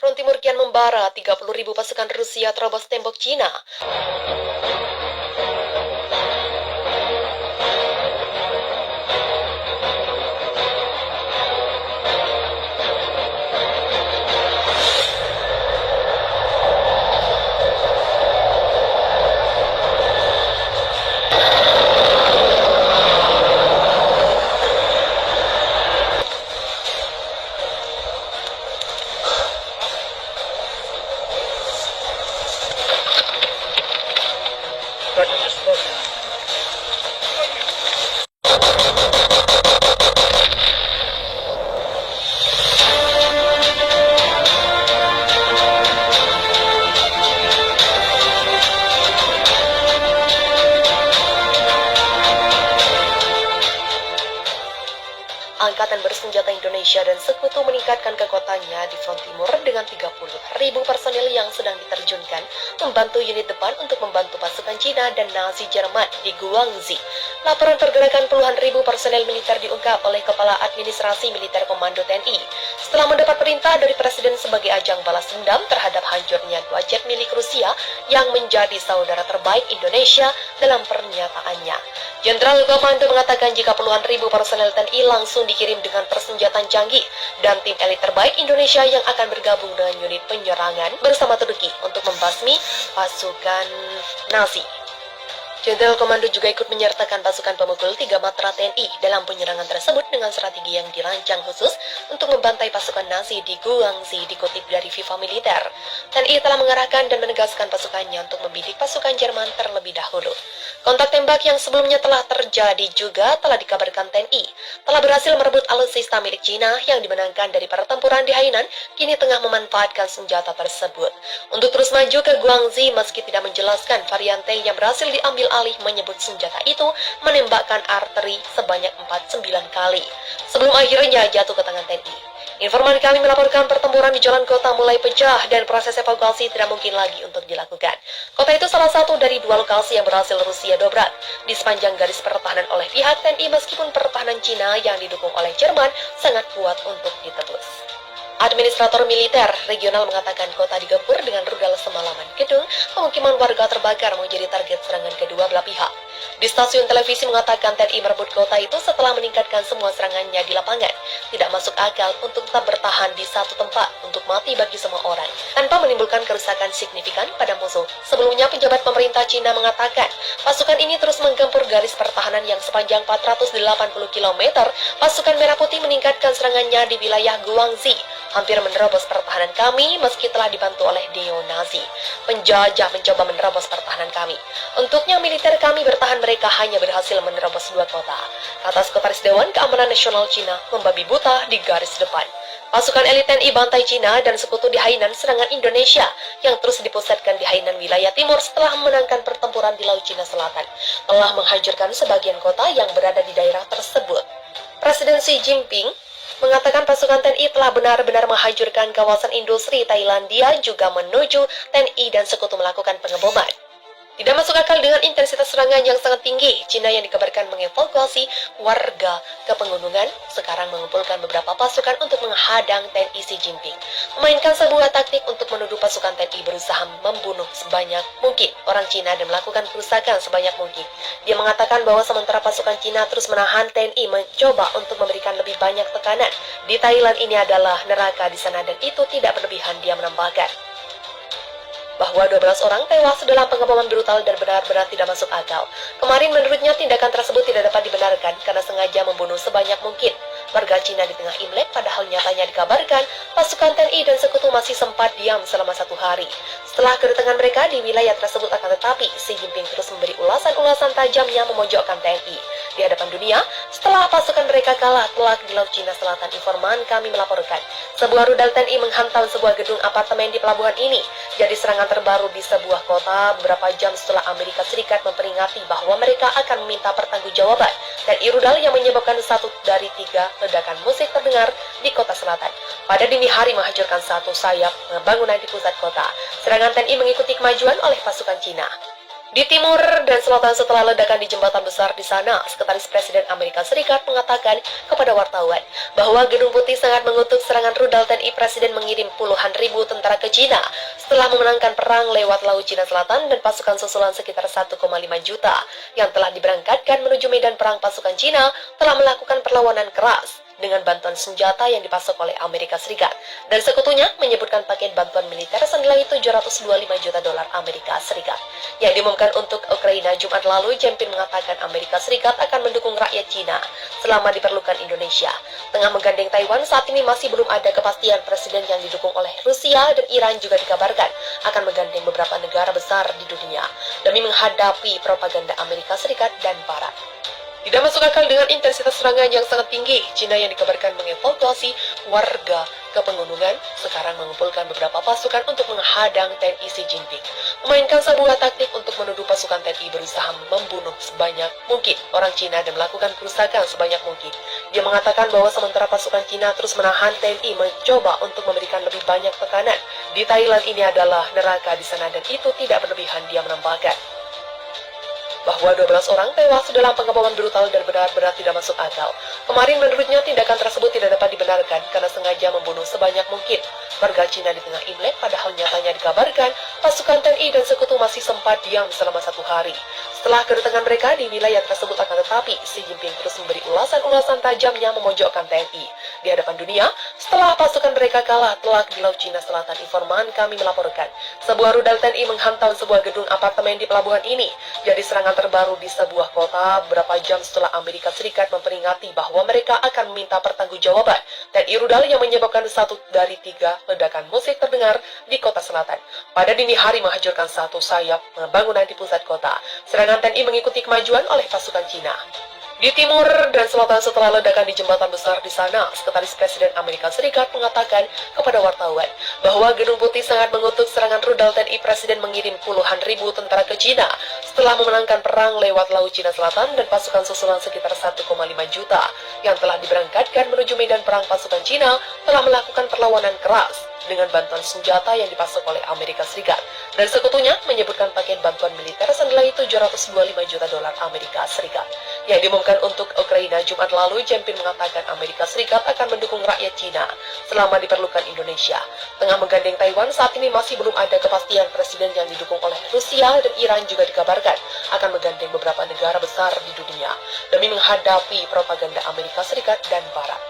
Front Timur kian membara, 30.000 pasukan Rusia terobos tembok Cina. Angkatan Bersenjata Indonesia dan Sekutu meningkatkan kekuatannya di Front Timur dengan 30.000 personil yang sedang diterjunkan membantu unit depan untuk membantu pasukan Cina dan Nazi Jerman di Guangxi. Laporan pergerakan puluhan ribu personel militer diungkap oleh Kepala Administrasi Militer Komando TNI setelah mendapat perintah dari Presiden sebagai ajang balas dendam terhadap hancurnya 2 jet milik Rusia yang menjadi saudara terbaik Indonesia dalam pernyataannya. Jenderal Komando mengatakan jika puluhan ribu personel TNI langsung dikirim dengan persenjataan canggih dan tim elit terbaik Indonesia yang akan bergabung dengan unit penyerangan bersama Turki untuk membasmi pasukan Nazi. Jenderal Komando juga ikut menyertakan pasukan pemukul 3 matra TNI dalam penyerangan tersebut dengan strategi yang dirancang khusus untuk membantai pasukan Nazi di Guangxi, dikutip dari Viva Militer. TNI telah mengarahkan dan menegaskan pasukannya untuk membidik pasukan Jerman terlebih dahulu. Kontak tembak yang sebelumnya telah terjadi juga telah dikabarkan TNI telah berhasil merebut alutsista milik Cina yang dimenangkan dari pertempuran di Hainan, kini tengah memanfaatkan senjata tersebut untuk terus maju ke Guangxi meski tidak menjelaskan varian tank yang berhasil diambil alih, menyebut senjata itu menembakkan arteri sebanyak 49 kali sebelum akhirnya jatuh ke tangan TNI. Informan kami melaporkan pertempuran di jalan kota mulai pecah dan proses evakuasi tidak mungkin lagi untuk dilakukan. Kota itu salah satu dari 2 lokasi yang berhasil Rusia dobrak di sepanjang garis pertahanan oleh pihak TNI meskipun pertahanan Cina yang didukung oleh Jerman sangat kuat untuk ditebus. Administrator militer regional mengatakan kota digempur dengan rudal semalaman. Gedung pemukiman warga terbakar menjadi target serangan kedua belah pihak. Di stasiun televisi mengatakan TNI merebut kota itu setelah meningkatkan semua serangannya di lapangan. Tidak masuk akal untuk tetap bertahan di satu tempat untuk mati bagi semua orang tanpa menimbulkan kerusakan signifikan pada musuh. Sebelumnya pejabat pemerintah Cina mengatakan pasukan ini terus menggempur garis pertahanan yang sepanjang 480 km. Pasukan Merah Putih meningkatkan serangannya di wilayah Guangxi, hampir menerobos pertahanan kami meski telah dibantu oleh neo-Nazi. Penjajah mencoba menerobos pertahanan kami. Untuknya militer kami bertahan, mereka hanya berhasil menerobos 2 kota, kata Sekretaris Dewan Keamanan Nasional Cina membabi buta di garis depan. Pasukan elit TNI bantai Cina dan Sekutu di Hainan serangan Indonesia yang terus dipusatkan di Hainan wilayah timur setelah memenangkan pertempuran di Laut Cina Selatan telah menghancurkan sebagian kota yang berada di daerah tersebut. Presiden Xi Jinping mengatakan pasukan TNI telah benar-benar menghancurkan kawasan industri Thailandia, juga menuju TNI dan Sekutu melakukan pengeboman. Tidak masuk akal dengan intensitas serangan yang sangat tinggi, Cina yang dikabarkan mengevakuasi warga ke pegunungan sekarang mengumpulkan beberapa pasukan untuk menghadang TNI Xi Jinping, memainkan sebuah taktik untuk menuduh pasukan TNI berusaha membunuh sebanyak mungkin orang Cina dan melakukan kerusakan sebanyak mungkin. Dia mengatakan bahwa sementara pasukan Cina terus menahan, TNI mencoba untuk memberikan lebih banyak tekanan. Di Thailand ini adalah neraka di sana dan itu tidak berlebihan. Dia menambahkan bahwa 12 orang tewas dalam pengeboman brutal dan benar-benar tidak masuk akal. Kemarin menurutnya tindakan tersebut tidak dapat dibenarkan karena sengaja membunuh sebanyak mungkin warga Cina di tengah Imlek, padahal nyatanya dikabarkan pasukan TNI dan Sekutu masih sempat diam selama 1 hari setelah kedatangan mereka di wilayah tersebut. Akan tetapi Xi Jinping terus memberi ulasan-ulasan tajamnya memojokkan TNI di hadapan dunia setelah pasukan mereka kalah telak di Laut Cina Selatan. Informan kami melaporkan sebuah rudal TNI menghantam sebuah gedung apartemen di pelabuhan ini. Jadi serangan terbaru di sebuah kota beberapa jam setelah Amerika Serikat memperingati bahwa mereka akan meminta pertanggungjawaban TNI rudal yang menyebabkan 1 dari 3 ledakan musik terdengar di kota selatan. Pada dini hari menghancurkan 1 sayap bangunan di pusat kota. Serangan TNI mengikuti kemajuan oleh pasukan Cina. Di timur dan selatan setelah ledakan di jembatan besar di sana, Sekretaris Presiden Amerika Serikat mengatakan kepada wartawan bahwa Gedung Putih sangat mengutuk serangan rudal TNI. Presiden mengirim puluhan ribu tentara ke Cina setelah memenangkan perang lewat Laut Cina Selatan dan pasukan susulan sekitar 1,5 juta yang telah diberangkatkan menuju medan perang. Pasukan Cina telah melakukan perlawanan keras dengan bantuan senjata yang dipasok oleh Amerika Serikat. Dan sekutunya menyebutkan paket bantuan militer senilai 725 juta dolar Amerika Serikat. Yang diumumkan untuk Ukraina Jumat lalu, Jempin mengatakan Amerika Serikat akan mendukung rakyat Cina selama diperlukan Indonesia. Tengah menggandeng Taiwan, saat ini masih belum ada kepastian presiden yang didukung oleh Rusia dan Iran juga dikabarkan akan menggandeng beberapa negara besar di dunia demi menghadapi propaganda Amerika Serikat dan Barat. Tidak masuk akal dengan intensitas serangan yang sangat tinggi, Cina yang dikabarkan mengevakuasi warga ke pegunungan sekarang mengumpulkan beberapa pasukan untuk menghadang TNI Xi Jinping. Memainkan sebuah taktik untuk menuduh pasukan TNI berusaha membunuh sebanyak mungkin orang Cina dan melakukan kerusakan sebanyak mungkin. Dia mengatakan bahwa sementara pasukan Cina terus menahan, TNI mencoba untuk memberikan lebih banyak tekanan. Di Thailand ini adalah neraka di sana dan itu tidak berlebihan. Dia menambahkan bahwa 12 orang tewas dalam pengepungan brutal dan benar-benar tidak masuk akal. Kemarin menurutnya tindakan tersebut tidak dapat dibenarkan karena sengaja membunuh sebanyak mungkin warga Cina di tengah Imlek, padahal nyatanya dikabarkan pasukan TNI dan sekutu masih sempat diam selama 1 hari. Setelah kedatangan mereka di wilayah tersebut, akan tetapi Xi Jinping terus memberi ulasan-ulasan tajamnya memojokkan TNI di hadapan dunia setelah pasukan mereka kalah telak di Laut Cina Selatan. Informan kami melaporkan sebuah rudal TNI menghantam sebuah gedung apartemen di pelabuhan ini. Jadi serangan terbaru di sebuah kota beberapa jam setelah Amerika Serikat memperingati bahwa mereka akan meminta pertanggungjawaban TNI rudal yang menyebabkan 1 dari 3 ledakan musik terdengar di kota selatan. Pada dini hari menghancurkan 1 sayap bangunan di pusat kota. Serangan TNI mengikuti kemajuan oleh pasukan Cina. Di timur dan selatan setelah ledakan di jembatan besar di sana, Sekretaris Presiden Amerika Serikat mengatakan kepada wartawan bahwa Gedung Putih sangat mengutuk serangan rudal TNI. Presiden mengirim puluhan ribu tentara ke Cina setelah memenangkan perang lewat Laut Cina Selatan dan pasukan susulan sekitar 1,5 juta yang telah diberangkatkan menuju medan perang. Pasukan Cina telah melakukan perlawanan keras dengan bantuan senjata yang dipasok oleh Amerika Serikat. Dan sekutunya menyebutkan paket bantuan militer senilai 725 juta dolar Amerika Serikat. Yang diumumkan untuk Ukraina Jumat lalu, Jempin mengatakan Amerika Serikat akan mendukung rakyat Cina selama diperlukan Indonesia. Tengah menggandeng Taiwan, saat ini masih belum ada kepastian presiden yang didukung oleh Rusia dan Iran juga dikabarkan akan menggandeng beberapa negara besar di dunia demi menghadapi propaganda Amerika Serikat dan Barat.